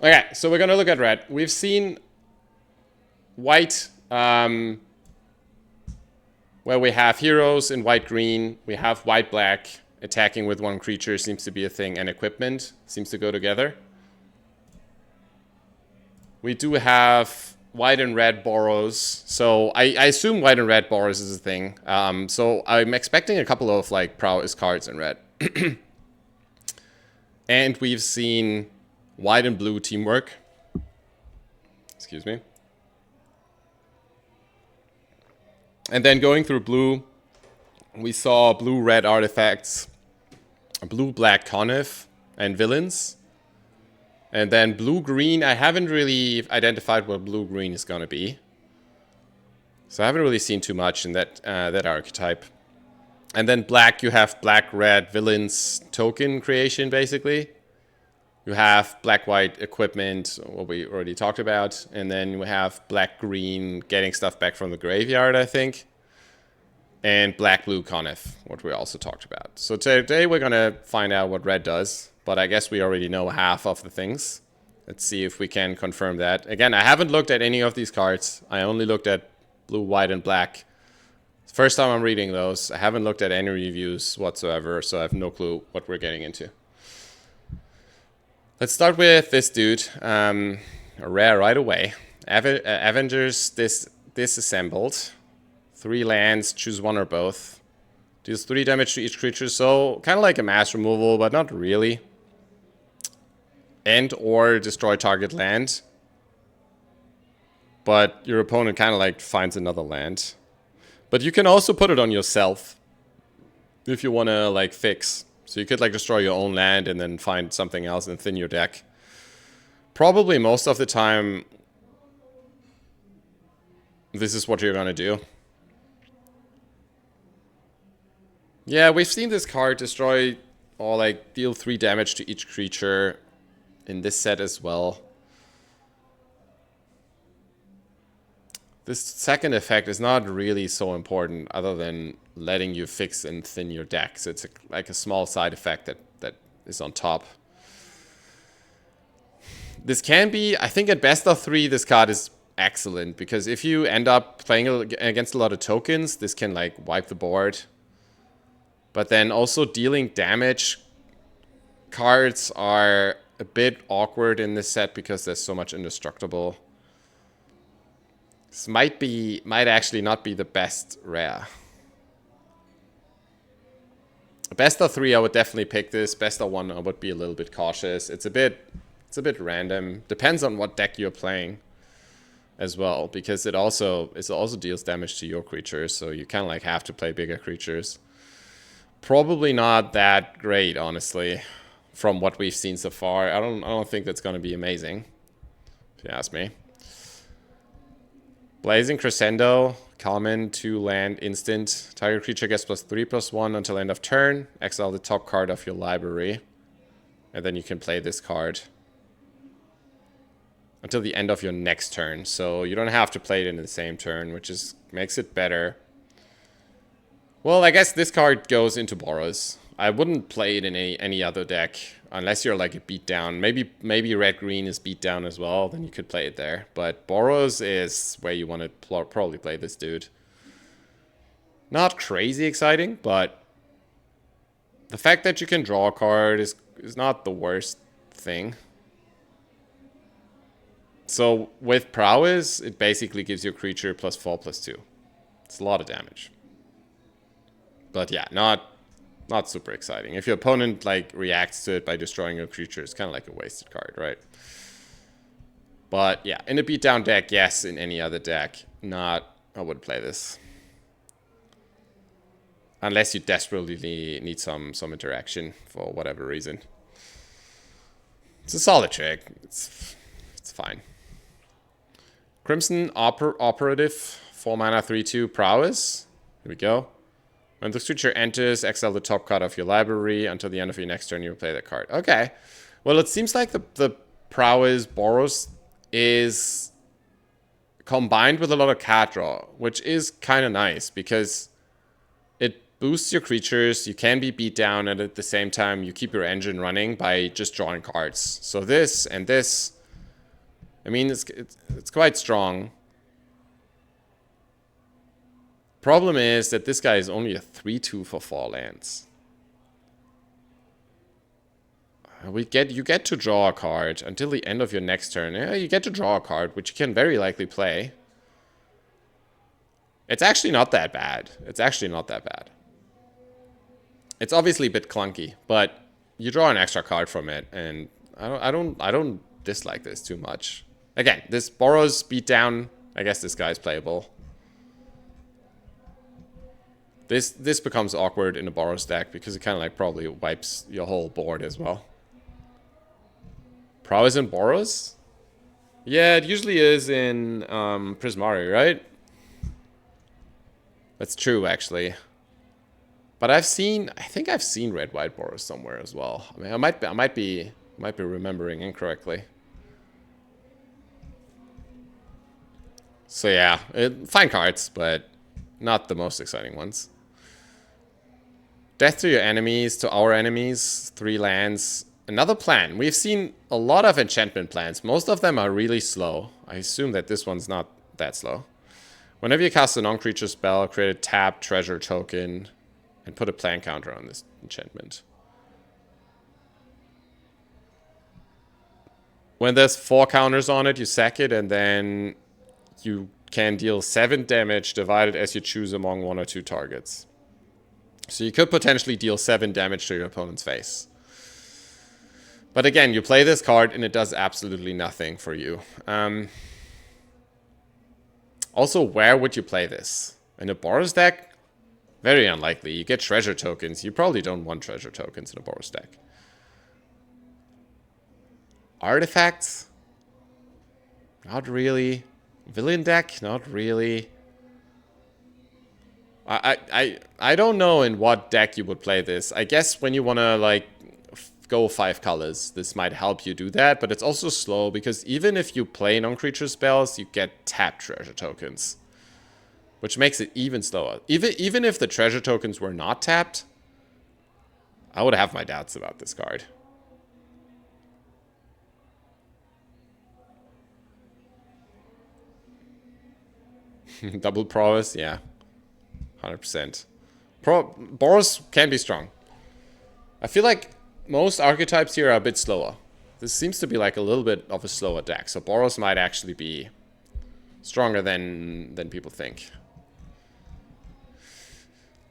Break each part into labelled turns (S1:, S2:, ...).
S1: Okay, so we're gonna look at red. We've seen white, where we have heroes in white-green. We have white-black. Attacking with one creature seems to be a thing, and equipment seems to go together. We do have white and red Boros. So I assume white and red Boros is a thing. So I'm expecting a couple of like prowess cards in red. And we've seen white and blue teamwork. Excuse me. And then going through blue, we saw blue-red artifacts, blue-black Conif, and villains. And then blue-green, I haven't really identified what blue-green is going to be. So I haven't really seen too much in that that archetype. And then black, you have black-red villains token creation, basically. You have black-white equipment, what we already talked about. And then you have black-green getting stuff back from the graveyard, I think. And black-blue Conif, what we also talked about. So today we're going to find out what red does. But I guess we already know half of the things. Let's see if we can confirm that. Again, I haven't looked at any of these cards. I only looked at blue, white, and black. First time I'm reading those. I haven't looked at any reviews whatsoever, so I have no clue what we're getting into. Let's start with this dude. A rare right away. Avengers disassembled. 3 lands, choose one or both. Deals 3 damage to each creature, so kind of like a mass removal, but not really. And or destroy target land. But your opponent kind of like finds another land. But you can also put it on yourself if you want to like fix. So you could like destroy your own land and then find something else and thin your deck. Probably most of the time, this is what you're going to do. Yeah, we've seen this card destroy or like deal 3 damage to each creature in this set as well. This second effect is not really so important other than letting you fix and thin your deck. So it's like a small side effect that is on top. This can be, I think at best of 3, this card is excellent. Because if you end up playing against a lot of tokens, this can like wipe the board. But then also dealing damage cards are a bit awkward in this set because there's so much indestructible. This might actually not be the best rare. Best of 3, I would definitely pick this. Best of 1, I would be a little bit cautious. It's a bit random. Depends on what deck you're playing as well, because it also deals damage to your creatures, so you kind of like have to play bigger creatures. Probably not that great, honestly, from what we've seen so far. I don't think that's going to be amazing, if you ask me. Blazing Crescendo, common, 2 land, instant. Target creature gets +3/+1 until end of turn. Exile the top card of your library. And then you can play this card until the end of your next turn. So you don't have to play it in the same turn, which makes it better. Well, I guess this card goes into Boros. I wouldn't play it in any other deck unless you're like a beatdown. Maybe red-green is beatdown as well. Then you could play it there. But Boros is where you want to probably play this dude. Not crazy exciting, but the fact that you can draw a card is not the worst thing. So with prowess, it basically gives your creature +4/+2. It's a lot of damage. But yeah, not super exciting. If your opponent like reacts to it by destroying your creature, it's kind of like a wasted card, right? But yeah, in a beatdown deck, yes. In any other deck, not. I wouldn't play this unless you desperately need some interaction for whatever reason. It's a solid trick. It's fine. Crimson Operative, 4 mana, 3/2 prowess. Here we go. When this creature enters, exile the top card of your library. Until the end of your next turn, you play that card. Okay. Well, it seems like the prowess Boros is combined with a lot of card draw, which is kind of nice because it boosts your creatures. You can be beat down, and at the same time, you keep your engine running by just drawing cards. So this and this I mean, it's quite strong. Problem is that this guy is only a 3/2 for 4 lands. You get to draw a card until the end of your next turn. Yeah, you get to draw a card, which you can very likely play. It's actually not that bad. It's actually not that bad. It's obviously a bit clunky, but you draw an extra card from it, and I don't dislike this too much. Again, this Boros beatdown. I guess this guy's playable. This becomes awkward in a Boros deck because it kind of like probably wipes your whole board as well. Prowess in Boros? Yeah, it usually is in Prismari, right? That's true, actually. But I think I've seen red-white Boros somewhere as well. I mean, I might be remembering incorrectly. So yeah, fine cards, but not the most exciting ones. Death to your enemies, to our enemies, 3 lands. Another plan. We've seen a lot of enchantment plans. Most of them are really slow. I assume that this one's not that slow. Whenever you cast a non-creature spell, create a tap treasure token and put a plan counter on this enchantment. When there's 4 counters on it, you sack it, and then you can deal 7 damage divided as you choose among 1 or 2 targets. So you could potentially deal 7 damage to your opponent's face. But again, you play this card and it does absolutely nothing for you. Also, where would you play this? In a Boros deck? Very unlikely. You get treasure tokens. You probably don't want treasure tokens in a Boros deck. Artifacts? Not really. Villain deck? Not really. I don't know in what deck you would play this. I guess when you want to like go 5 colors, this might help you do that, but it's also slow because even if you play non-creature spells, you get tapped treasure tokens, which makes it even slower. Even if the treasure tokens were not tapped, I would have my doubts about this card. Double prowess, yeah. 100%. Boros can be strong. I feel like most archetypes here are a bit slower. This seems to be like a little bit of a slower deck, so Boros might actually be stronger than people think.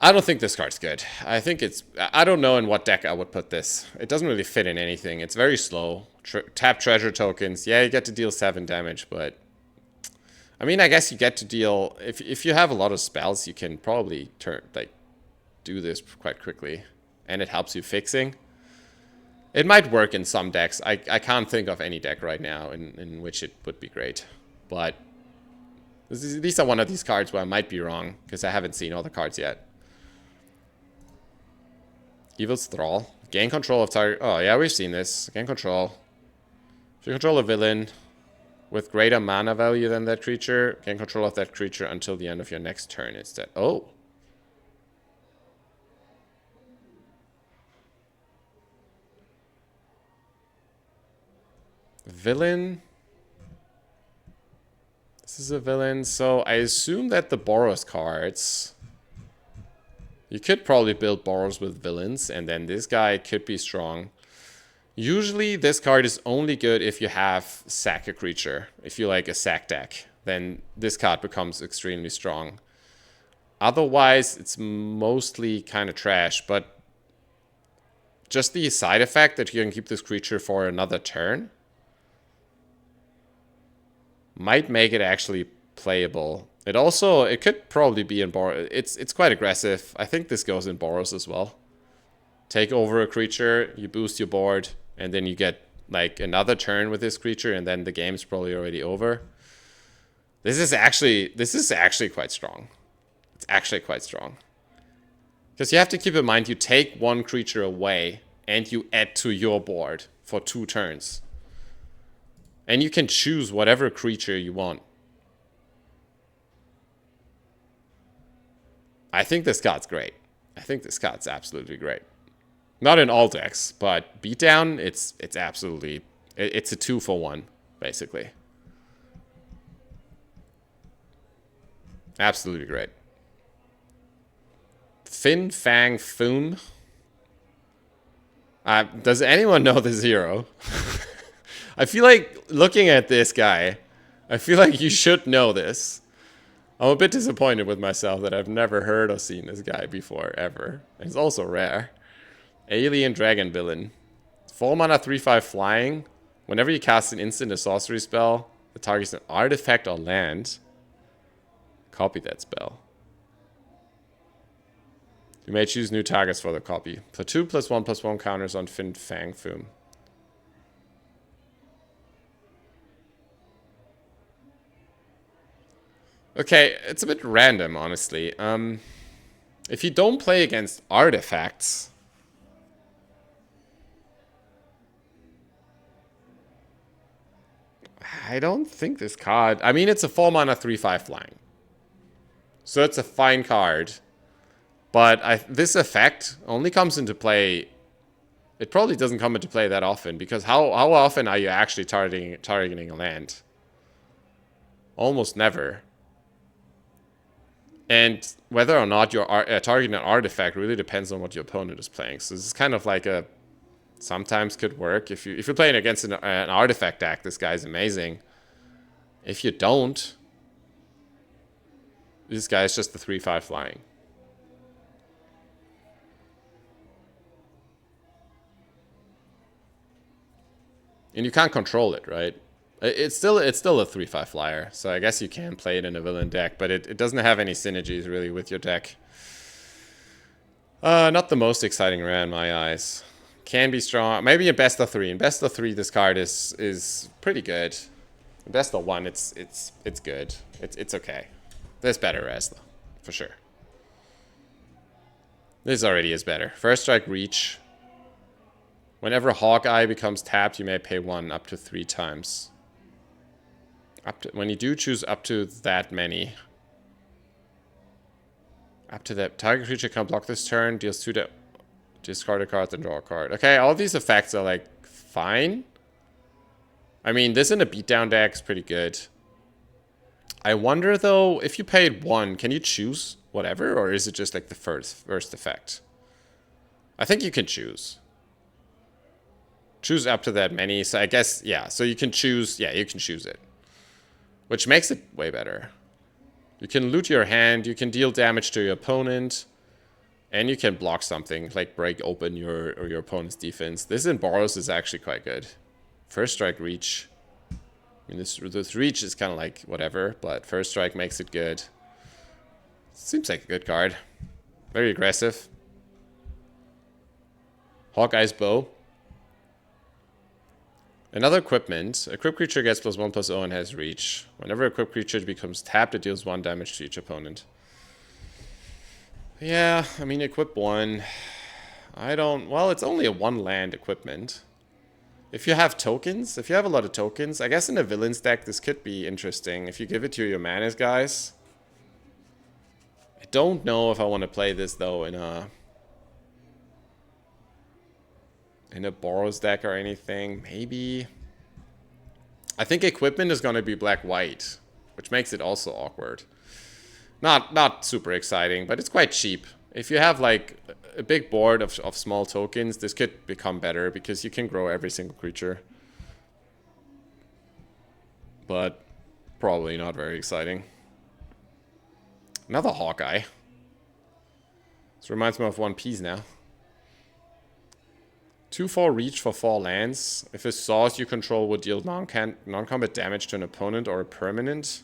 S1: I don't think this card's good. I don't know in what deck I would put this. It doesn't really fit in anything. It's very slow. Tap treasure tokens. Yeah, you get to deal 7 damage, but I mean, I guess you get to deal, if you have a lot of spells, you can probably do this quite quickly, and it helps you fixing. It might work in some decks. I can't think of any deck right now in which it would be great, but these are one of these cards where I might be wrong because I haven't seen all the cards yet. Evil's Thrall. Gain control of target. Oh yeah, we've seen this. Gain control. If you control a villain with greater mana value than that creature, gain control of that creature until the end of your next turn instead. Oh. Villain. This is a villain, so I assume that the Boros cards, you could probably build Boros with villains, and then this guy could be strong. Usually this card is only good if you have sack a creature. If you like a sack deck, then this card becomes extremely strong. Otherwise, it's mostly kind of trash, but just the side effect that you can keep this creature for another turn might make it actually playable. It could probably be in Boros. It's quite aggressive. I think this goes in Boros as well. Take over a creature, you boost your board, and then you get like another turn with this creature, and then the game's probably already over. This is actually quite strong. It's actually quite strong. Because you have to keep in mind, you take one creature away and you add to your board for 2 turns. And you can choose whatever creature you want. I think this card's great. I think this card's absolutely great. Not in all decks, but beatdown, it's absolutely, it's a 2-for-1, basically. Absolutely great. Fin Fang Foom. Does anyone know this hero? I feel like looking at this guy, I feel like you should know this. I'm a bit disappointed with myself that I've never heard or seen this guy before, ever. And it's also rare. Alien Dragon Villain. 4 mana 3/5 flying. Whenever you cast an instant or sorcery spell that targets an artifact or land, copy that spell. You may choose new targets for the copy. For 2+1/+1 counters on Fin Fang Foom. Okay, it's a bit random, honestly. If you don't play against artifacts, I don't think this card... I mean, it's a 4 mana 3/5 flying. So it's a fine card. But this effect only comes into play... It probably doesn't come into play that often, because how often are you actually targeting a land? Almost never. And whether or not you're targeting an artifact really depends on what your opponent is playing. So this is kind of like a... Sometimes could work. If you're playing against an artifact deck, this guy's amazing. If you don't, this guy's just the 3/5 flying. And you can't control it, right? It's still a 3/5 flyer, so I guess you can play it in a villain deck, but it doesn't have any synergies really with your deck. Not the most exciting rare in my eyes. Can be strong. Maybe in best of 3. In best of 3, this card is pretty good. In best of 1, it's good. It's okay. There's better rares though, for sure. This already is better. First strike reach. Whenever Hawkeye becomes tapped, you may pay 1 up to 3 times. When you do choose up to that many. Up to that, target creature can block this turn, deals 2 damage. Discard a card, then draw a card. Okay, all these effects are like fine. I mean, this in a beatdown deck is pretty good. I wonder though, if you paid 1, can you choose whatever, or is it just like the first effect? I think you can choose. Choose up to that many, so I guess, yeah, so you can choose, yeah, you can choose it. Which makes it way better. You can loot your hand, you can deal damage to your opponent, and you can block something, like break open your opponent's defense. This in Boros is actually quite good. First strike reach. I mean, this reach is kind of like whatever, but first strike makes it good. Seems like a good card. Very aggressive. Hawkeye's Bow. Another equipment. Equipped creature gets +1/+0 and has reach. Whenever equipped creature becomes tapped, it deals 1 damage to each opponent. Yeah, I mean, equip 1. Well, it's only a 1 land equipment. If you have tokens, if you have a lot of tokens, I guess in a villains deck this could be interesting. If you give it to your manas guys. I don't know if I want to play this though in a Boros deck or anything. Maybe. I think equipment is going to be black-white, which makes it also awkward. Not super exciting, but it's quite cheap. If you have like a big board of small tokens, this could become better because you can grow every single creature. But probably not very exciting. Another Hawkeye. This reminds me of One Piece now. 2/4 reach for 4 lands. If a source you control would deal non-combat damage to an opponent or a permanent,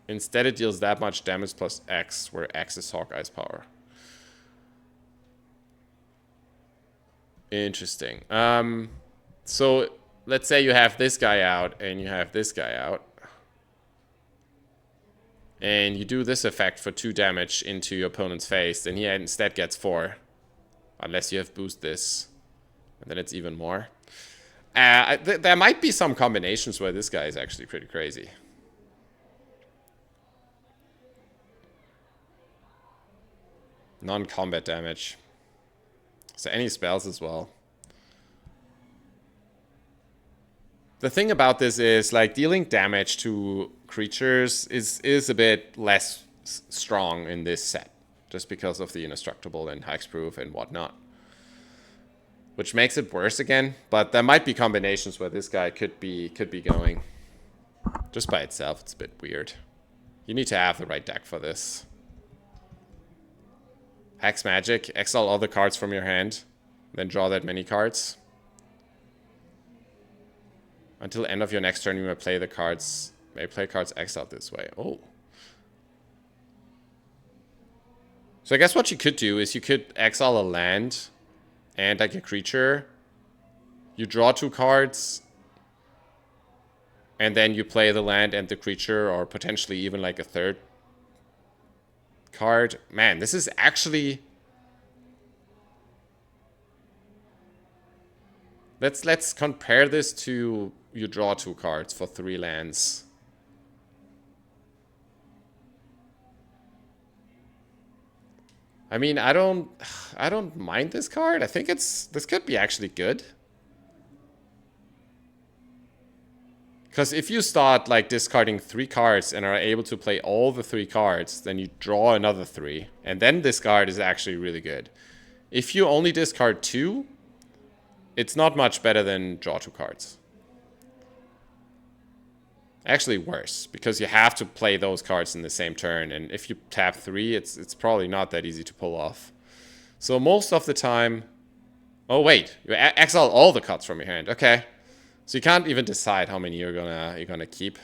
S1: instead it deals that much damage plus X, where X is Hawkeye's power. Interesting. So let's say you have this guy out and you have this guy out. And you do this effect for 2 damage into your opponent's face, then he instead gets 4. Unless you have boost this. And then it's even more. There might be some combinations where this guy is actually pretty crazy. Non-combat damage. So any spells as well. The thing about this is, like, dealing damage to creatures is a bit less strong in this set, just because of the indestructible and hexproof and whatnot, which makes it worse again. But there might be combinations where this guy could be going. Just by itself, it's a bit weird. You need to have the right deck for this. Hex Magic, exile all the cards from your hand, then draw that many cards. Until end of your next turn, you may play cards exiled this way. Oh. So I guess what you could do is you could exile a land and like a creature. You draw 2 cards. And then you play the land and the creature, or potentially even like a third card. Man, this is actually... Let's compare this to you draw 2 cards for 3 lands. I mean, I don't mind this card. I think this could be actually good. Because if you start like discarding 3 cards and are able to play all the 3 cards, then you draw another 3. And then this card is actually really good. If you only discard 2, it's not much better than draw 2 cards. Actually worse, because you have to play those cards in the same turn. And if you tap 3, it's probably not that easy to pull off. So most of the time... Oh wait, you exile all the cards from your hand. Okay. So you can't even decide how many you're gonna keep.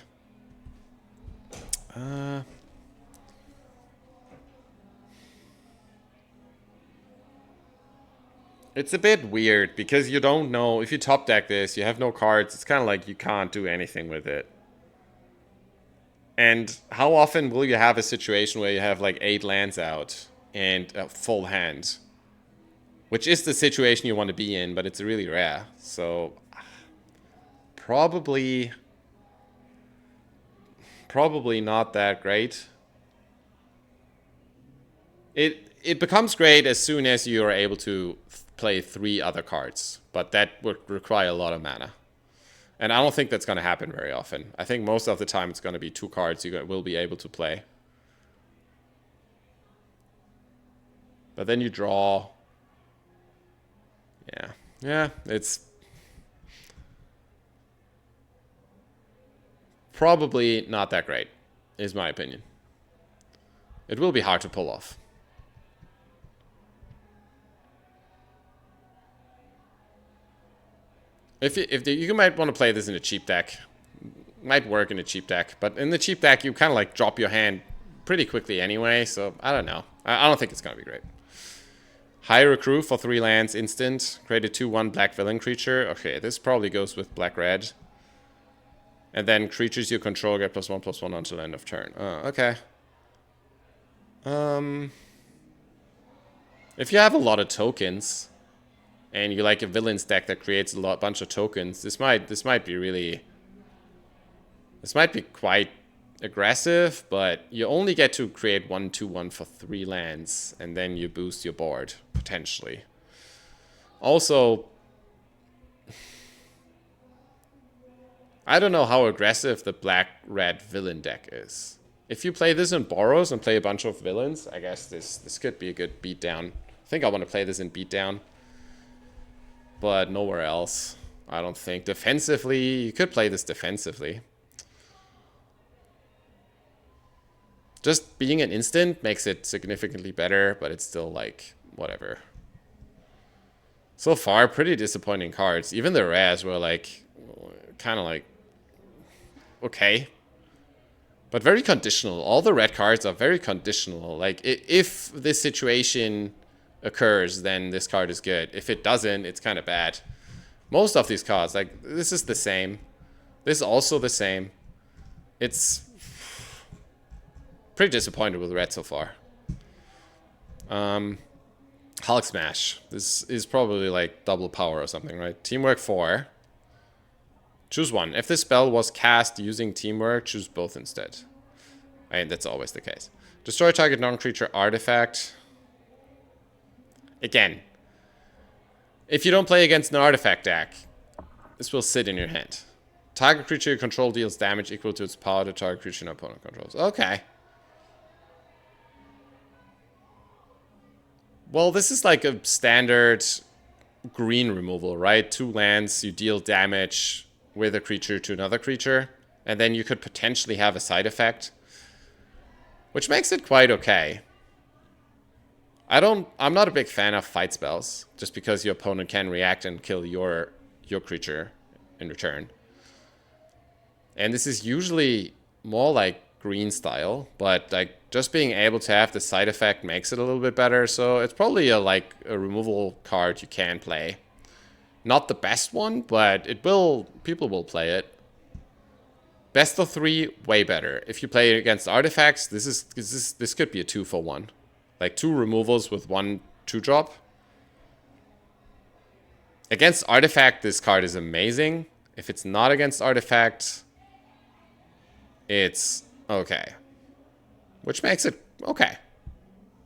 S1: It's a bit weird because you don't know if you top deck this, you have no cards. It's kind of like you can't do anything with it. And how often will you have a situation where you have like 8 lands out and a full hand? Which is the situation you want to be in, but it's really rare. So probably not that great. It becomes great as soon as you are able to play 3 other cards, but that would require a lot of mana. And I don't think that's going to happen very often. I think most of the time it's going to be 2 cards you will be able to play. But then you draw. Yeah, it's probably not that great, is my opinion. It will be hard to pull off. You might want to play this in a cheap deck. Might work in a cheap deck, but in the cheap deck you kind of like drop your hand pretty quickly anyway, so I don't know. I don't think it's going to be great. Hire a crew for 3 lands, instant. Create a 2/1 black villain creature. Okay, this probably goes with black-red. And then creatures you control get +1/+1 until end of turn. Okay. If you have a lot of tokens, and you like a villains deck that creates a bunch of tokens, this might be quite aggressive, but you only get to create 1/2/1 for 3 lands, and then you boost your board, potentially. Also, I don't know how aggressive the black-red villain deck is. If you play this in Boros and play a bunch of villains, I guess this could be a good beatdown. I think I want to play this in beatdown, but nowhere else, I don't think. Defensively, you could play this defensively. Just being an instant makes it significantly better, but it's still like, whatever. So far, pretty disappointing cards. Even the rares were like, kind of like, okay. But very conditional. All the red cards are very conditional. Like, if this situation occurs, then this card is good. If it doesn't, it's kind of bad. Most of these cards, like, this is the same. This is also the same. It's pretty disappointed with red so far. Hulk Smash. This is probably like double power or something, right? Teamwork 4. Choose one. If this spell was cast using teamwork, choose both instead. I mean, that's always the case. Destroy target non-creature artifact. Again, if you don't play against an artifact deck, this will sit in your hand. Target creature you control deals damage equal to its power to target creature an opponent controls. Okay. Well, this is like a standard green removal, right? 2 lands, you deal damage with a creature to another creature, and then you could potentially have a side effect, which makes it quite okay. I'm not a big fan of fight spells, just because your opponent can react and kill your creature in return. And this is usually more like green style, but like just being able to have the side effect makes it a little bit better. So it's probably a removal card you can play. Not the best one, but people will play it. Best of 3, way better. If you play against artifacts, this could be a 2-for-1. Like 2 removals with 1 2-drop. Against artifact, this card is amazing. If it's not against artifact, it's okay. Which makes it okay.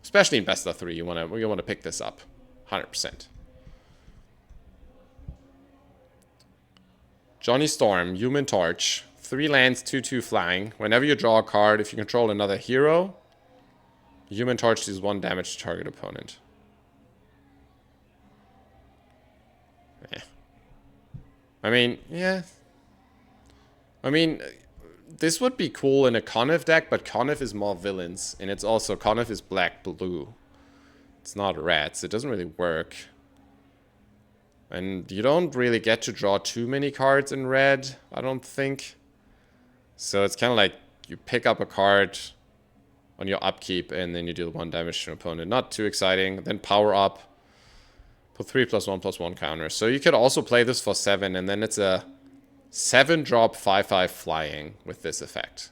S1: Especially in best of 3, you wanna pick this up. 100%. Johnny Storm, Human Torch. 3 lands, 2/2 flying. Whenever you draw a card, if you control another hero, Human Torch deals 1 damage to target opponent. Yeah. I mean, yeah. I mean, this would be cool in a Conniff deck, but Conniff is more villains. And it's also, Conniff is black-blue. It's not red, so it doesn't really work. And you don't really get to draw too many cards in red, I don't think. So it's kind of like you pick up a card on your upkeep and then you deal 1 damage to an opponent. Not too exciting. Then power up. Put 3+1/+1 counters. So you could also play this for 7, and then it's a 7-drop 5/5 flying with this effect.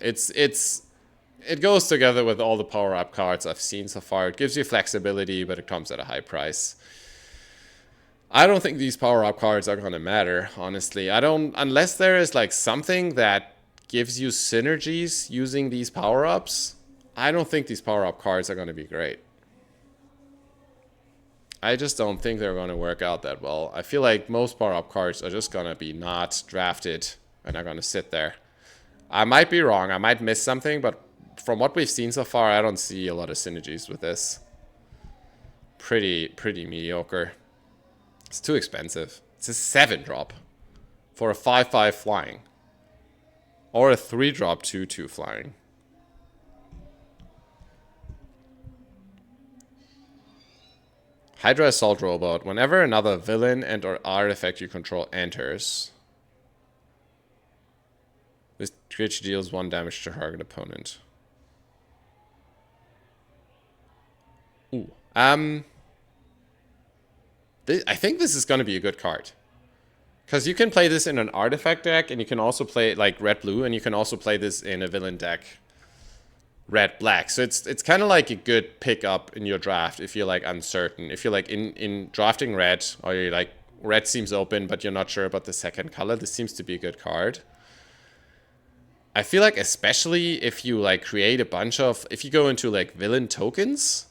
S1: It goes together with all the power-up cards I've seen so far. It gives you flexibility, but it comes at a high price. I don't think these power-up cards are gonna matter, honestly. Unless there is like something that gives you synergies using these power-ups, I don't think these power-up cards are gonna be great. I just don't think they're gonna work out that well. I feel like most power-up cards are just gonna be not drafted and are gonna sit there. I might be wrong, I might miss something, but from what we've seen so far, I don't see a lot of synergies with this. Pretty mediocre. It's too expensive. It's a 7-drop for a 5/5 flying. Or a 3-drop 2/2 flying. Hydra Assault Robot. Whenever another villain and or artifact you control enters, this creature deals 1 damage to target opponent. Ooh. I think this is going to be a good card. Because you can play this in an artifact deck, and you can also play it like red-blue, and you can also play this in a villain deck red-black. So it's kind of like a good pickup in your draft if you're like uncertain. If you're like in drafting red, or you're like red seems open, but you're not sure about the second color, this seems to be a good card. I feel like especially if you like create a bunch of, if you go into like villain tokens,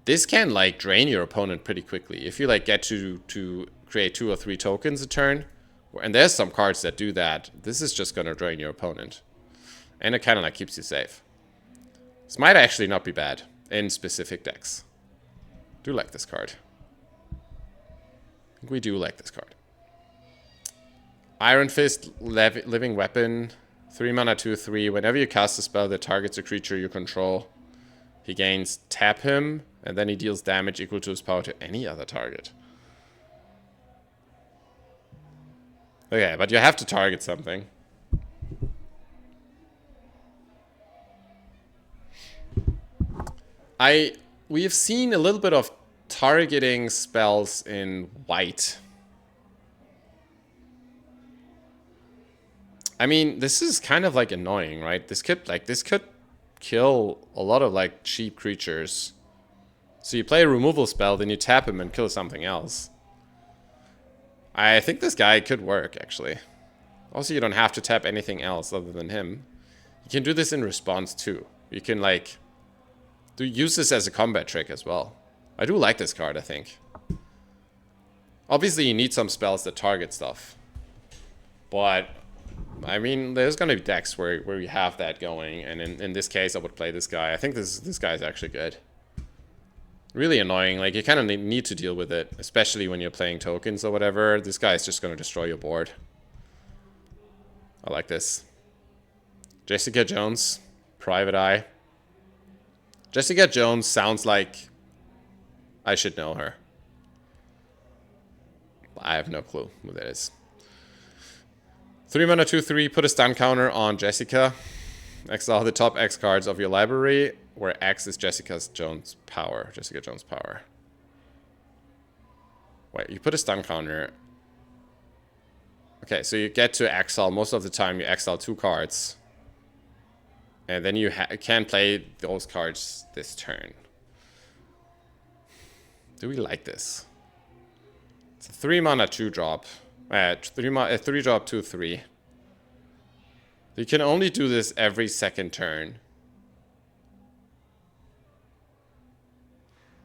S1: this can like drain your opponent pretty quickly. If you like get to create 2 or 3 tokens a turn, and there's some cards that do that, this is just gonna drain your opponent. And it kind of like keeps you safe. This might actually not be bad in specific decks. Do like this card. I think we do like this card. Iron Fist, Living Weapon, 3 mana 2/3. Whenever you cast a spell that targets a creature you control, he gains tap him, and then he deals damage equal to his power to any other target. Okay, but you have to target something. We have seen a little bit of targeting spells in white. I mean, this is kind of like annoying, right? This could kill a lot of like cheap creatures. So you play a removal spell, then you tap him and kill something else. I think this guy could work, actually. Also, you don't have to tap anything else other than him. You can do this in response too. You can like use this as a combat trick as well. I do like this card, I think. Obviously, you need some spells that target stuff. But, I mean, there's going to be decks where you have that going. And in this case, I would play this guy. I think this guy is actually good. Really annoying. Like, you kind of need to deal with it. Especially when you're playing tokens or whatever. This guy is just going to destroy your board. I like this. Jessica Jones. Private Eye. Jessica Jones sounds like I should know her. I have no clue who that is. 3 mana, 2/3. Put a stun counter on Jessica. Exile the top X cards of your library, where X is Jessica Jones' power. Jessica Jones' power. Wait, you put a stun counter. Okay, so you get to exile. Most of the time, you exile 2 cards. And then you can play those cards this turn. Do we like this? It's a 3 mana 2-drop. 3-drop 2/3. You can only do this every second turn.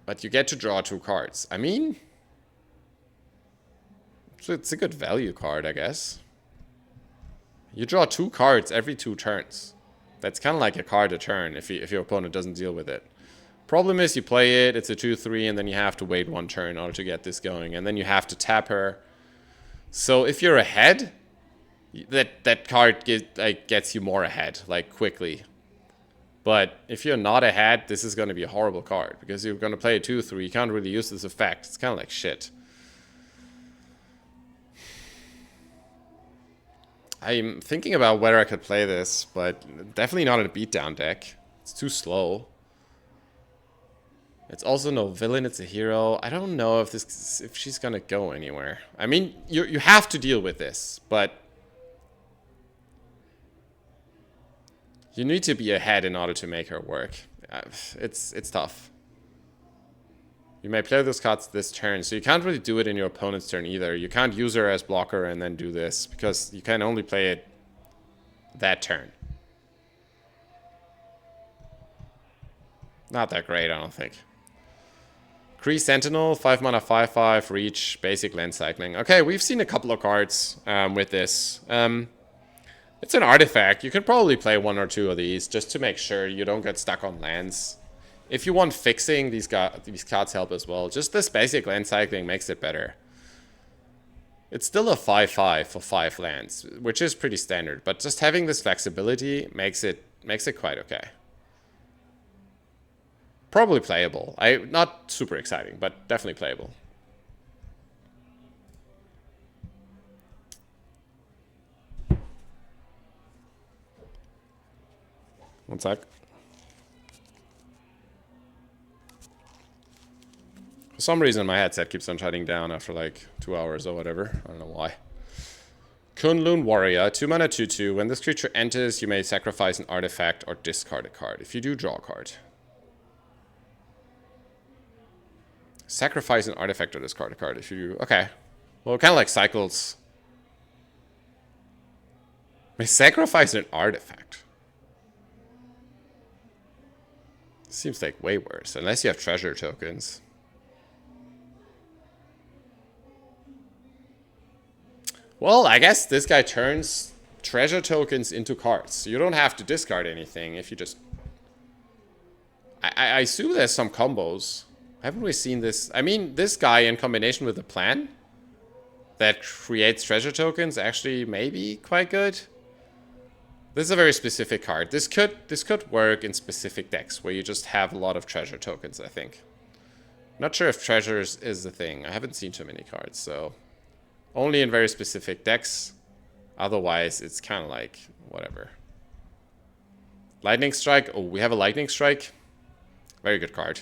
S1: But you get to draw 2 cards. I mean, so it's a good value card, I guess. You draw 2 cards every 2 turns. That's kind of like a card a turn if your opponent doesn't deal with it. Problem is you play it, it's a 2/3, and then you have to wait 1 turn in order to get this going. And then you have to tap her. So if you're ahead, that card gets you more ahead, like, quickly. But if you're not ahead, this is going to be a horrible card. Because you're going to play a 2/3, you can't really use this effect. It's kind of like shit. I'm thinking about whether I could play this, but definitely not in a beatdown deck. It's too slow. It's also no villain, it's a hero. I don't know if she's gonna go anywhere. I mean, you have to deal with this, but you need to be ahead in order to make her work. It's tough. You may play those cards this turn, so you can't really do it in your opponent's turn either. You can't use her as blocker and then do this, because you can only play it that turn. Not that great, I don't think. Kree Sentinel, 5 mana, 5/5, reach, basic land cycling. Okay, we've seen a couple of cards with this. It's an artifact. You can probably play 1 or 2 of these just to make sure you don't get stuck on lands. If you want fixing, these cards help as well. Just this basic land cycling makes it better. It's still a 5/5 for 5 lands, which is pretty standard. But just having this flexibility makes it quite okay. Probably playable. Not super exciting, but definitely playable. One sec. For some reason, my headset keeps on shutting down after like 2 hours or whatever. I don't know why. Kunlun Warrior, 2 mana, 2/2. When this creature enters, you may sacrifice an artifact or discard a card. If you do, draw a card. Sacrifice an artifact or discard a card. If you do, okay. Well, it kind of like cycles. May sacrifice an artifact. Seems like way worse, unless you have treasure tokens. Well, I guess this guy turns treasure tokens into cards. So you don't have to discard anything if you just... I assume there's some combos. Haven't we seen this? I mean, this guy in combination with a plan that creates treasure tokens actually may be quite good. This is a very specific card. This could work in specific decks where you just have a lot of treasure tokens, I think. Not sure if treasures is the thing. I haven't seen too many cards, so... Only in very specific decks. Otherwise, it's kind of like, whatever. Lightning Strike. Oh, we have a Lightning Strike. Very good card.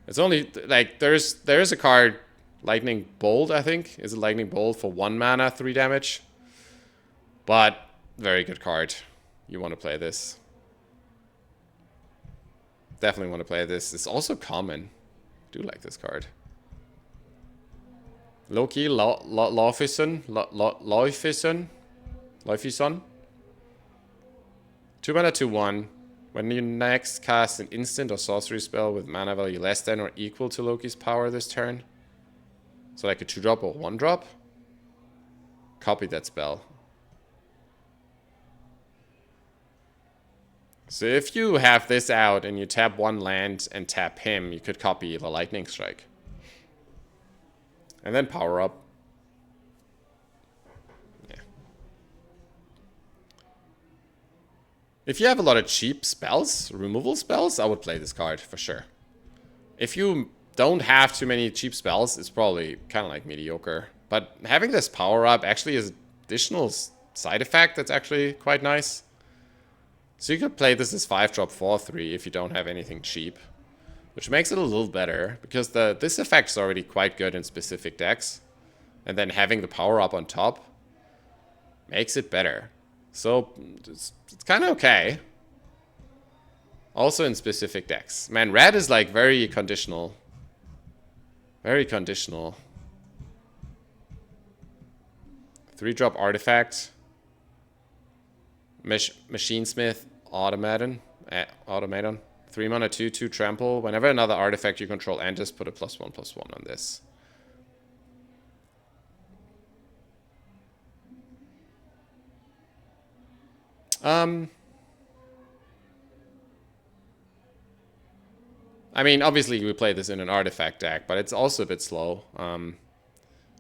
S1: It's only, like, there's a card, Lightning Bolt, I think. Is it Lightning Bolt for 1 mana, 3 damage? But, very good card. You want to play this. Definitely want to play this. It's also common. I do like this card. Loki, Laufison. 2 mana, 2/1. When you next cast an instant or sorcery spell with mana value less than or equal to Loki's power this turn, so like a 2-drop or 1-drop, copy that spell. So if you have this out and you tap 1 land and tap him, you could copy the Lightning Strike. And then power up. Yeah. If you have a lot of cheap spells, removal spells, I would play this card for sure. If you don't have too many cheap spells, it's probably kind of like mediocre. But having this power up actually is additional side effect that's actually quite nice. So you could play this as 5-drop 4/3 if you don't have anything cheap. Which makes it a little better, because this effect is already quite good in specific decks. And then having the power up on top makes it better. So it's kind of okay. Also in specific decks. Man, red is like very conditional. Very conditional. 3-drop artifact. Machine Smith Automaton. 3 mana 2/2 trample. Whenever another artifact you control enters, put a +1/+1 on this. I mean, obviously we play this in an artifact deck, but it's also a bit slow.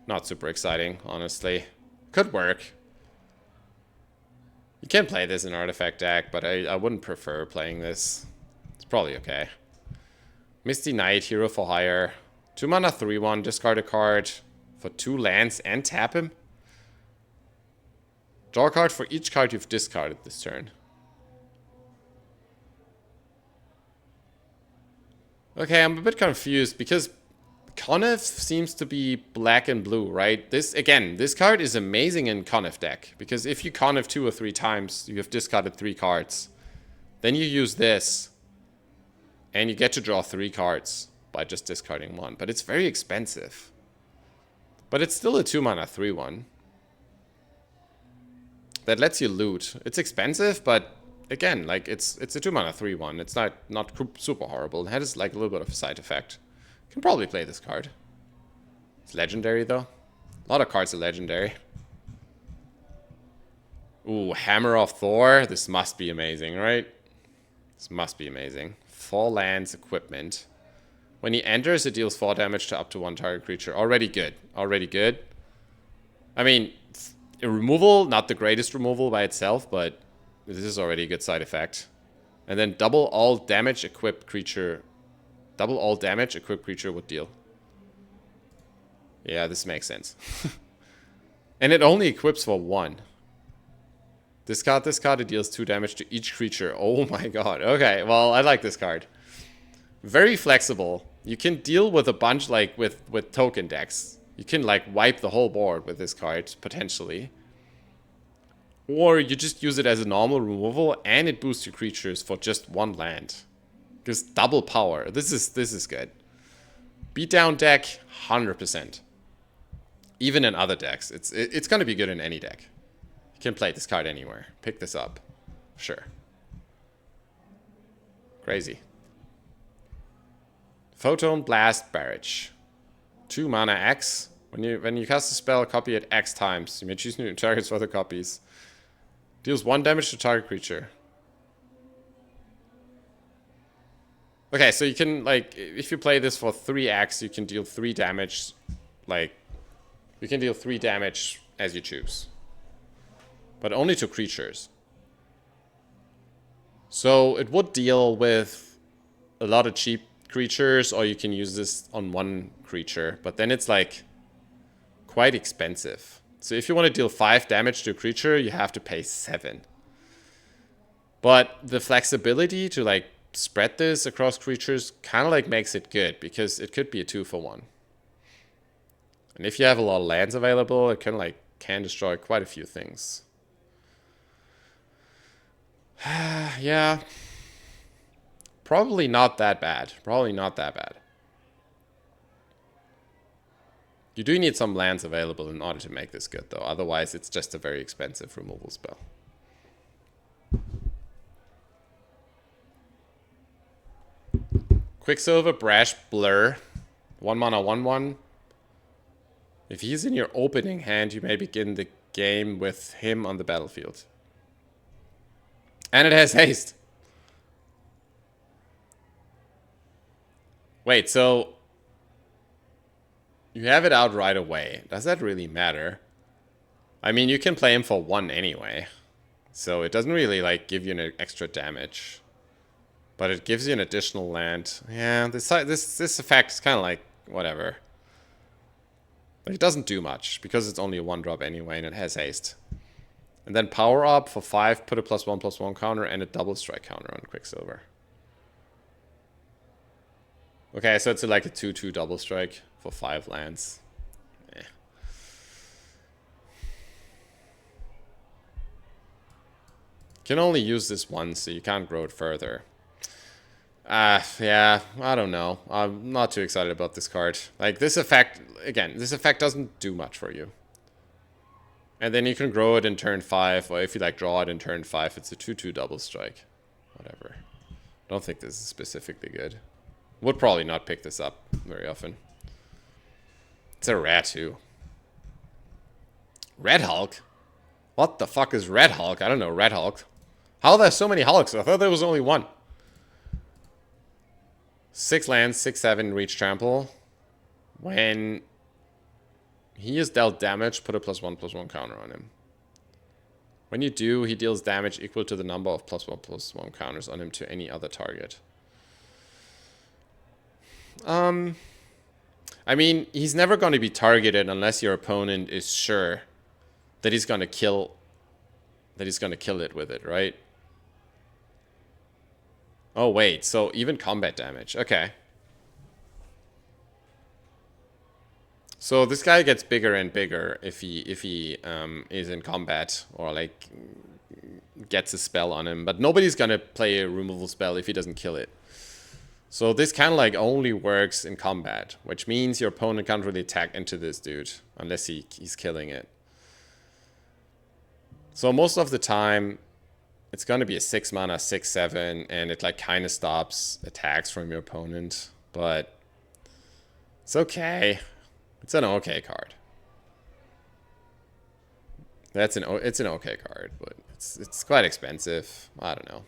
S1: Not super exciting, honestly. Could work. You can play this in artifact deck, but I wouldn't prefer playing this. It's probably okay. Misty Knight, hero for hire. 2 mana 3/1, discard a card for 2 lands and tap him. Draw a card for each card you've discarded this turn. Okay, I'm a bit confused because Conniff seems to be black and blue, right? This card is amazing in Conniff deck, because if you Conniff 2 or 3 times, you have discarded 3 cards. Then you use this, and you get to draw 3 cards by just discarding 1. But it's very expensive. But it's still a 2 mana 3/1. That lets you loot. It's expensive, but again, like it's a 2 mana 3/1. It's not super horrible. It has like a little bit of a side effect. Can probably play this card. It's legendary though. A lot of cards are legendary. Ooh, Hammer of Thor. This must be amazing, right? This must be amazing. 4 lands, equipment. When he enters, it deals 4 damage to up to 1 target creature. Already good. Already good. I mean, a removal, not the greatest removal by itself, but this is already a good side effect. And then double all damage equipped creature. Double all damage equipped creature would deal. Yeah, this makes sense. And it only equips for 1. Discard this card, it deals 2 damage to each creature. Oh my god. Okay, well, I like this card. Very flexible. You can deal with a bunch, like, with token decks. You can, like, wipe the whole board with this card, potentially. Or you just use it as a normal removal, and it boosts your creatures for just 1 land. Just double power. This is good. Beatdown deck, 100%. Even in other decks. It's going to be good in any deck. You can play this card anywhere. Pick this up. Sure. Crazy. Photon Blast Barrage. 2 mana X. When you cast a spell, copy it X times. You may choose new targets for other copies. Deals 1 damage to target creature. Okay, so you can, like, if you play this for 3x, you can deal 3 damage. Like, you can deal 3 damage as you choose. But only to creatures. So it would deal with a lot of cheap creatures, or you can use this on 1 creature. But then it's, like, quite expensive. So if you want to deal 5 damage to a creature, you have to pay 7. But the flexibility to, like, spread this across creatures kind of like makes it good, because it could be a 2-for-1. And if you have a lot of lands available, it can destroy quite a few things. Yeah. Probably not that bad. Probably not that bad. You do need some lands available in order to make this good, though. Otherwise, it's just a very expensive removal spell. Quicksilver, Brash, Blur. 1 mana, 1/1. If he's in your opening hand, you may begin the game with him on the battlefield. And it has haste. Wait, so you have it out right away. Does that really matter? I mean, you can play him for 1 anyway. So it doesn't really, like, give you an extra damage. But it gives you an additional land. Yeah, this effect is kind of like, whatever. But it doesn't do much, because it's only a 1-drop anyway, and it has haste. And then power up for 5, put a +1/+1 counter, and a double strike counter on Quicksilver. Okay, so it's like a 2/2 double strike for 5 lands. Eh. Can only use this once, so you can't grow it further. Yeah, I don't know. I'm not too excited about this card. Like, this effect, again, this effect doesn't do much for you. And then you can grow it in turn 5, or if you, like, draw it in turn 5, it's a 2/2 double strike. Whatever. Don't think this is specifically good. Would probably not pick this up very often. It's a rare too. Red Hulk? What the fuck is Red Hulk? I don't know Red Hulk. How are there so many Hulks? I thought there was only one. 6 lands, 6/7, reach trample. When he is dealt damage, put a +1/+1 counter on him. When you do, he deals damage equal to the number of +1/+1 counters on him to any other target. I mean, he's never going to be targeted unless your opponent is sure that he's going to kill it with it, right? Oh wait, so even combat damage. Okay. So this guy gets bigger and bigger if he is in combat, or like gets a spell on him, but nobody's going to play a removal spell if he doesn't kill it. So this kind of like only works in combat, which means your opponent can't really attack into this dude unless he's killing it. So most of the time, it's going to be a 6 mana, 6/7, and it like kind of stops attacks from your opponent, but it's okay. It's an okay card. It's an okay card, but it's quite expensive. I don't know.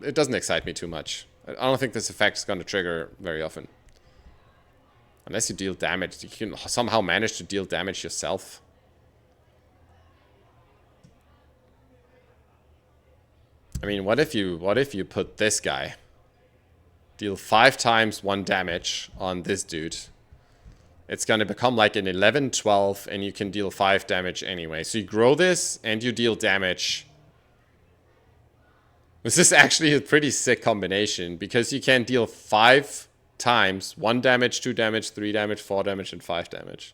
S1: It doesn't excite me too much. I don't think this effect is going to trigger very often. Unless you deal damage. You can somehow manage to deal damage yourself. I mean, what if you put this guy, deal 5 times 1 damage on this dude. It's going to become like an 11/12, and you can deal 5 damage anyway. So you grow this, and you deal damage. This is actually a pretty sick combination, because you can deal 5 times 1 damage, 2 damage, 3 damage, 4 damage, and 5 damage.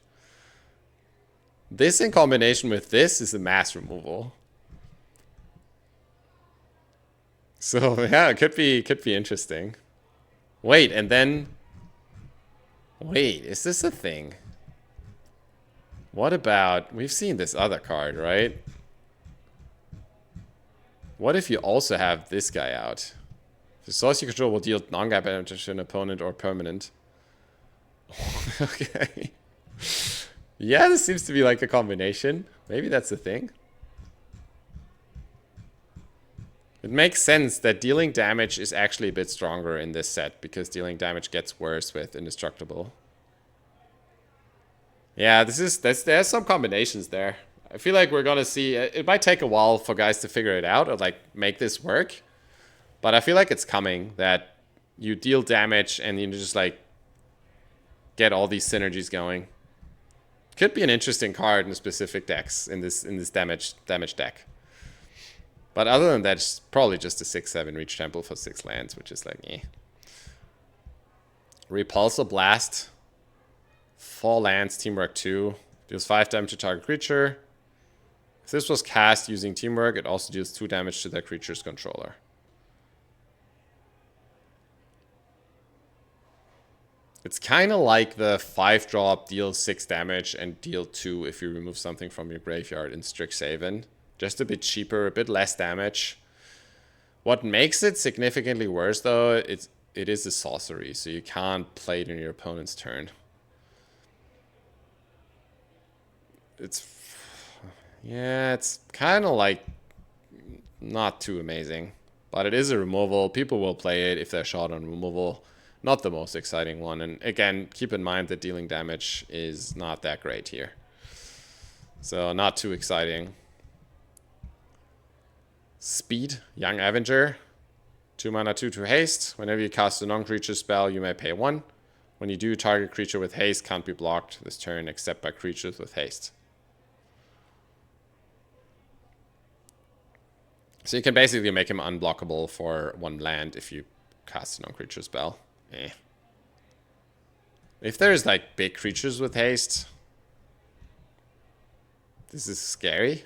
S1: This in combination with this is a mass removal. So yeah, it could be interesting. Wait, and then wait, is this a thing? What about, we've seen this other card, right? What if you also have this guy out? The source you control will deal non-gap damage to an opponent or permanent. Okay. Yeah, this seems to be like a combination. Maybe that's the thing. It makes sense that dealing damage is actually a bit stronger in this set, because dealing damage gets worse with Indestructible. Yeah, there's some combinations there. I feel like we're gonna see, it might take a while for guys to figure it out or like make this work. But I feel like it's coming, that you deal damage and you just like get all these synergies going. Could be an interesting card in specific decks in this damage deck. But other than that, it's probably just a 6/7 reach temple for 6 lands, which is like, eh. Repulsor Blast. 4 lands, teamwork 2. Deals 5 damage to target creature. If this was cast using teamwork, it also deals 2 damage to that creature's controller. It's kind of like the 5-drop, deal 6 damage and deal 2 if you remove something from your graveyard in Strixhaven. Just a bit cheaper, a bit less damage. What makes it significantly worse, though, it is a sorcery, so you can't play it in your opponent's turn. Yeah, it's kind of like not too amazing, but it is a removal. People will play it if they're short on removal. Not the most exciting one. And again, keep in mind that dealing damage is not that great here. So not too exciting. Speed, Young Avenger. 2 mana, 2/2 haste. Whenever you cast a non-creature spell, you may pay 1. When you do, target creature with haste can't be blocked this turn except by creatures with haste. So you can basically make him unblockable for 1 land if you cast a non-creature spell. If there's like big creatures with haste, this is scary.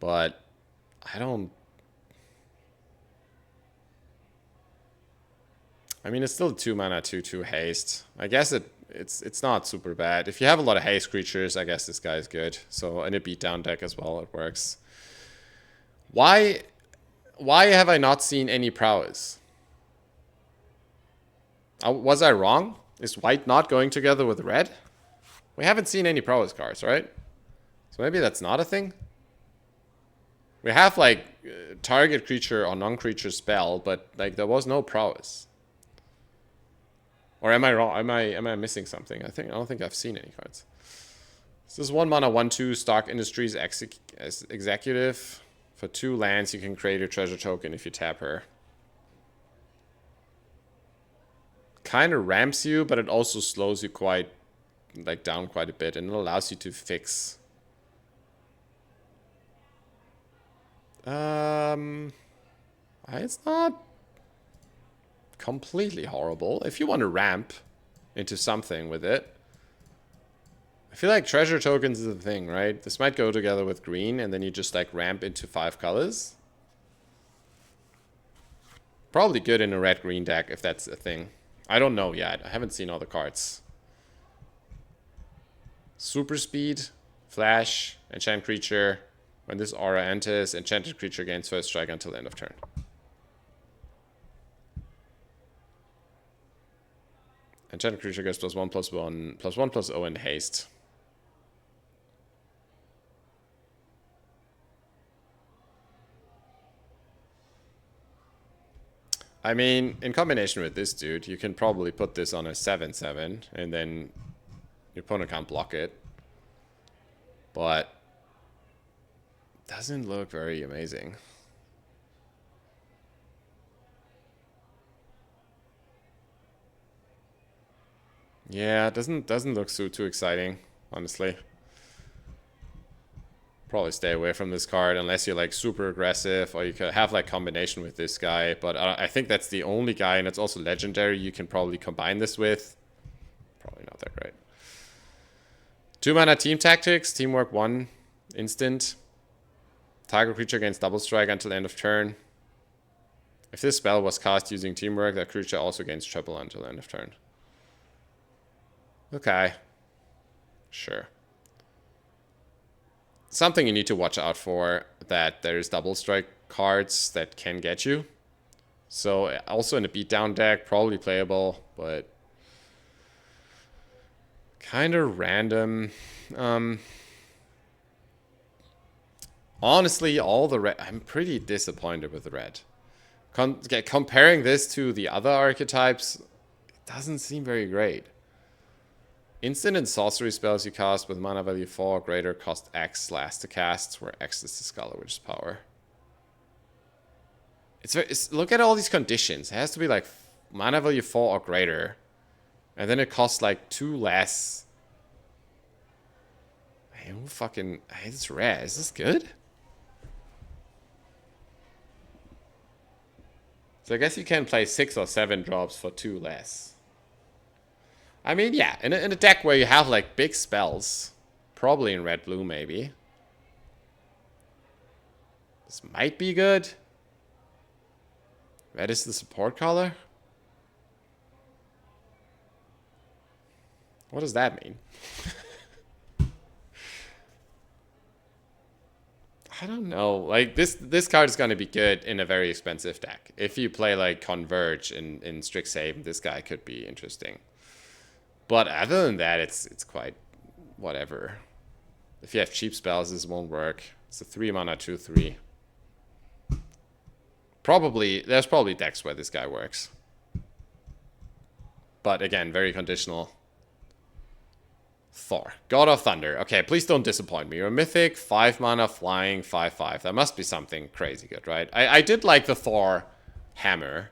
S1: But I don't... I mean, it's still 2 mana, 2/2 haste. I guess it's not super bad. If you have a lot of haste creatures, I guess this guy is good. So in a beatdown deck as well, it works. Why have I not seen any prowess? Was I wrong? Is white not going together with red? We haven't seen any prowess cards, right? So maybe that's not a thing? We have like target creature or non-creature spell, but like there was no prowess. Or am I wrong? Am I missing something? I don't think I've seen any cards. This is 1 mana, 1/2 Stark Industries Executive. For 2 lands, you can create a treasure token if you tap her. Kind of ramps you, but it also slows you down quite a bit, and it allows you to fix. It's not completely horrible. If you want to ramp into something with it. I feel like treasure tokens is the thing, right? This might go together with green, and then you just like ramp into 5 colors. Probably good in a red-green deck if that's a thing. I don't know yet. I haven't seen all the cards. Super speed, flash, enchant creature. When this aura enters, enchanted creature gains first strike until the end of turn. Enchanted creature gets +1/+1, +1/+0 in haste. I mean, in combination with this dude, you can probably put this on a 7/7, and then your opponent can't block it. But doesn't look very amazing. Yeah, it doesn't look too exciting, honestly. Probably stay away from this card unless you're like super aggressive, or you could have like combination with this guy. But I think that's the only guy, and it's also legendary, you can probably combine this with. Probably not that great. 2 mana team tactics, teamwork 1, instant. Target creature gains double strike until end of turn. If this spell was cast using teamwork, that creature also gains triple until end of turn. Okay. Sure. Something you need to watch out for, that there's double strike cards that can get you. So also in a beatdown deck, probably playable, but kind of random. Honestly, all the red, I'm pretty disappointed with the red. Comparing this to the other archetypes, it doesn't seem very great. Instant and sorcery spells you cast with mana value 4 or greater cost X last to cast, where X is the Scarlet Witch's power. Look at all these conditions. It has to be like mana value 4 or greater. And then it costs like 2 less. Hey, who fucking... Hey, it's rare. Is this good? So I guess you can play 6 or 7 drops for 2 less. I mean, yeah, in a deck where you have like big spells, probably in red-blue maybe. This might be good. Red is the support color? What does that mean? I don't know. Like this card is gonna be good in a very expensive deck. If you play like Converge in Strixhaven, this guy could be interesting. But other than that, it's quite whatever. If you have cheap spells, this won't work. It's a 3-mana 2/3. There's probably decks where this guy works. But again, very conditional. Thor, God of Thunder. Okay, please don't disappoint me. You're a mythic, 5-mana, flying, 5/5. That must be something crazy good, right? I did like the Thor hammer.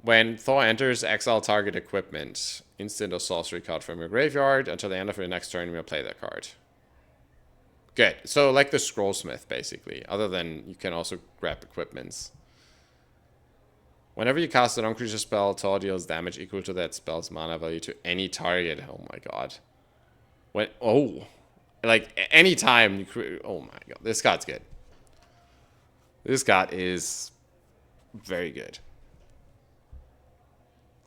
S1: When Thor enters, exile target equipment. Instant or sorcery card from your graveyard. Until the end of your next turn, you may play that card. Good. So like the Scrollsmith, basically. Other than you can also grab equipments. Whenever you cast a non-creature spell, Thor deals damage equal to that spell's mana value to any target. Oh my god. Like anytime you create. Oh my god. This card's good. This card is very good.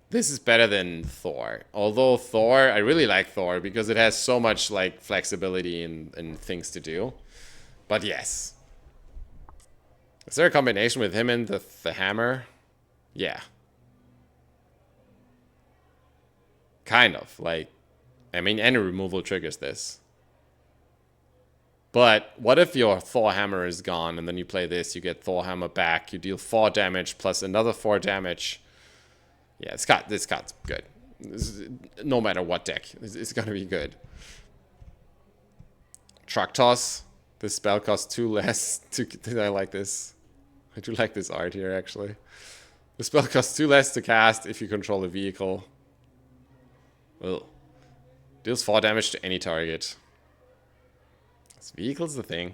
S1: This is better than Thor. Although Thor, I really like Thor because it has so much like flexibility and things to do. But yes. Is there a combination with him and the hammer? Yeah. Kind of. Like, I mean, any removal triggers this. But what if your Thor hammer is gone and then you play this, you get Thor hammer back, you deal 4 damage plus another 4 damage. Yeah, this card's good. No matter what deck, it's gonna be good. Truck Toss. This spell costs 2 less. I like this. I do like this art here, actually. The spell costs 2 less to cast if you control a vehicle. Ugh. Deals 4 damage to any target. This vehicle's the thing.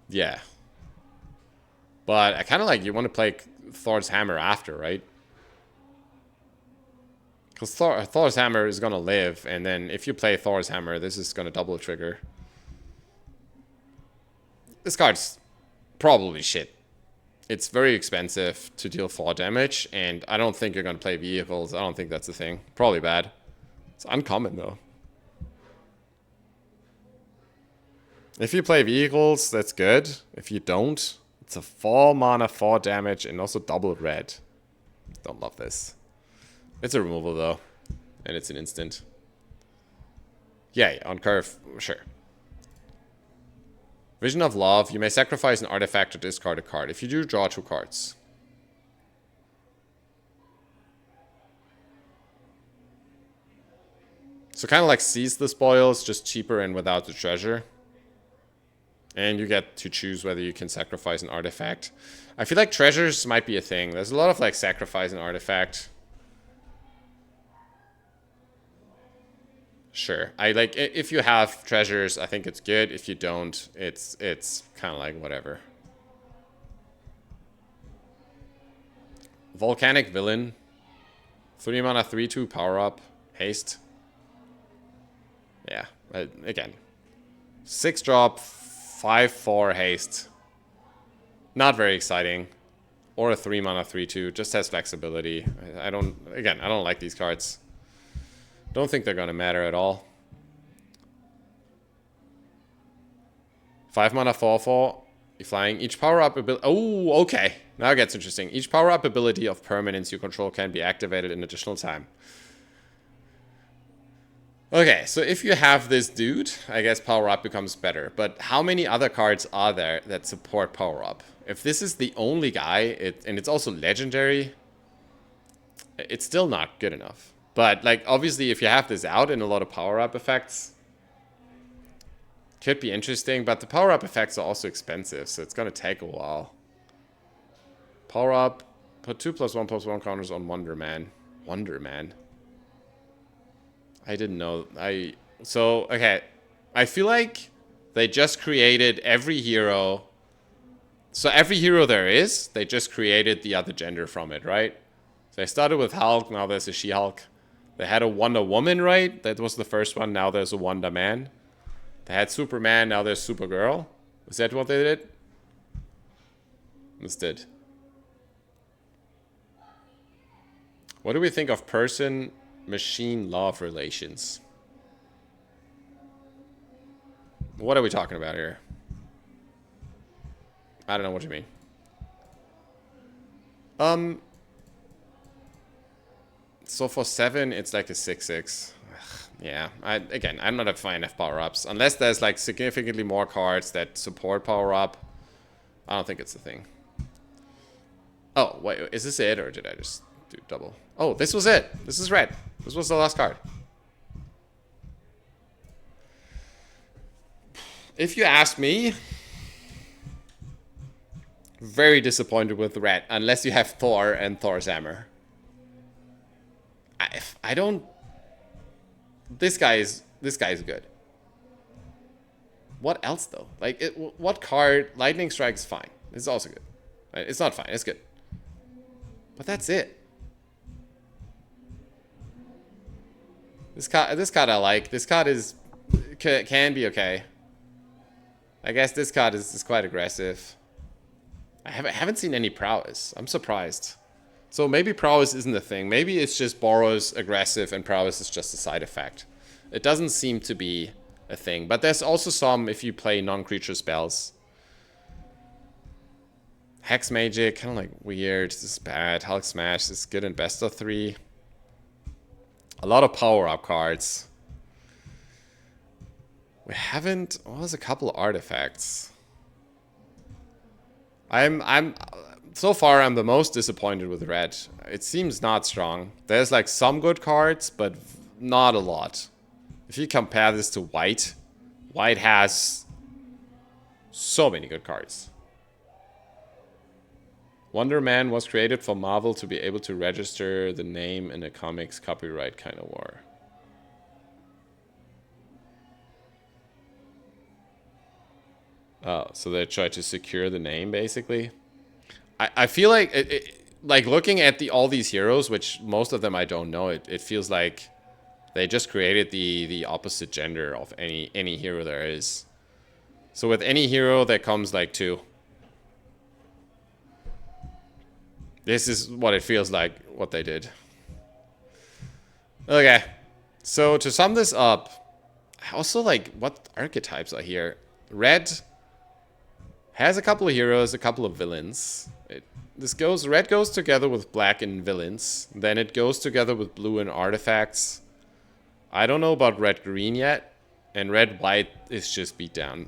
S1: Yeah. But I kind of like you want to play Thor's Hammer after, right? Because Thor's Hammer is going to live, and then if you play Thor's Hammer, this is going to double trigger. This card's probably shit. It's very expensive to deal 4 damage, and I don't think you're going to play vehicles. I don't think that's the thing. Probably bad. It's uncommon, though. If you play vehicles, that's good. If you don't, it's a 4 mana, 4 damage, and also double red. Don't love this. It's a removal, though. And it's an instant. Yeah, on curve, sure. Vision of Love. You may sacrifice an artifact or discard a card. If you do, draw 2 cards. So kind of like Seize the Spoils, just cheaper and without the treasure. And you get to choose whether you can sacrifice an artifact. I feel like treasures might be a thing. There's a lot of like sacrifice an artifact. Sure. I like if you have treasures, I think it's good. If you don't, it's kind of like whatever. Volcanic Villain. 3 mana 3/2 power up. Haste. Yeah. Again. 6 drop. 5/4 haste. Not very exciting. Or a 3 mana 3/2. Just has flexibility. I don't like these cards. Don't think they're gonna matter at all. 5 mana 4/4. You're flying. Each power up ability. Oh, okay. Now it gets interesting. Each power up ability of permanence you control can be activated in additional time. Okay, so if you have this dude, I guess power up becomes better. But how many other cards are there that support power up? If this is the only guy, and it's also legendary, it's still not good enough. But like obviously if you have this out in a lot of power up effects, could be interesting, but the power up effects are also expensive, so it's gonna take a while. Power up, put 2+1/+1 counters on Wonder Man. Wonder Man. I didn't know. Okay. I feel like they just created every hero. So every hero there is, they just created the other gender from it, right? So they started with Hulk, now there's a She-Hulk. They had a Wonder Woman, right? That was the first one, now there's a Wonder Man. They had Superman, now there's Supergirl. Is that what they did? This did. What do we think of person-machine love relations? What are we talking about here? I don't know what you mean. So for 7, it's like a 6/6. Yeah, again, I'm not a fan of power-ups. Unless there's like significantly more cards that support power-up, I don't think it's a thing. Oh, wait, is this it, or did I just do double? Oh, this was it. This is red. This was the last card. If you ask me, very disappointed with red, unless you have Thor and Thor's hammer. I don't... This guy is good. What else though? Like, what card? Lightning Strike's fine. It's also good. It's not fine. It's good. But that's it. This card I like. This card can be okay. I guess this card is quite aggressive. I haven't seen any prowess. I'm surprised. So maybe prowess isn't a thing. Maybe it's just Boros aggressive and prowess is just a side effect. It doesn't seem to be a thing. But there's also some if you play non-creature spells. Hex Magic, kind of like weird. This is bad. Hulk Smash is good in best of 3. A lot of power-up cards. We haven't... What was a couple artifacts? So far, I'm the most disappointed with red. It seems not strong. There's like some good cards, but not a lot. If you compare this to white, white has so many good cards. Wonder Man was created for Marvel to be able to register the name in a comics copyright kind of war. Oh, so they try to secure the name, basically. I feel like like looking at all these heroes, which most of them I don't know, it feels like they just created the opposite gender of any hero there is. So with any hero that comes like 2. This is what it feels like, what they did. Okay. So to sum this up, I also like what archetypes are here. Red has a couple of heroes, a couple of villains. Red goes together with black and villains. Then it goes together with blue and artifacts. I don't know about red-green yet. And red-white is just beat down.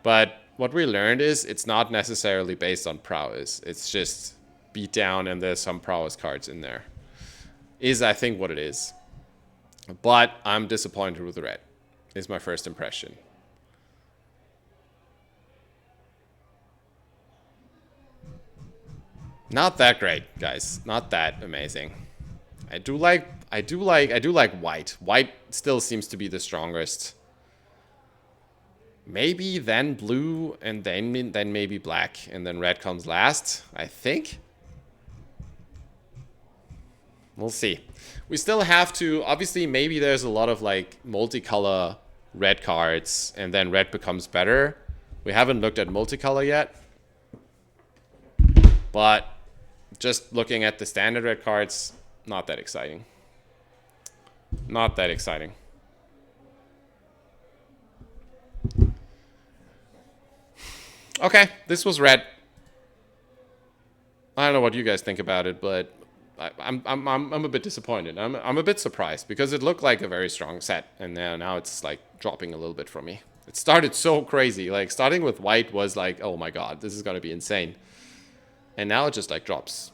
S1: But what we learned is it's not necessarily based on prowess. It's just beat down and there's some prowess cards in there. Is, I think, what it is. But I'm disappointed with red. Is my first impression. Not that great, guys. Not that amazing. I do like white. White still seems to be the strongest. Maybe then blue and then maybe black and then red comes last, I think. We'll see. We still have to, obviously maybe there's a lot of like multicolor red cards and then red becomes better. We haven't looked at multicolor yet. But just looking at the standard red cards, not that exciting. Not that exciting. Okay, this was red. I don't know what you guys think about it, but I'm a bit disappointed. I'm a bit surprised because it looked like a very strong set, and now it's like dropping a little bit for me. It started so crazy. Like starting with white was like, oh my god, this is gonna be insane. And now it just like drops.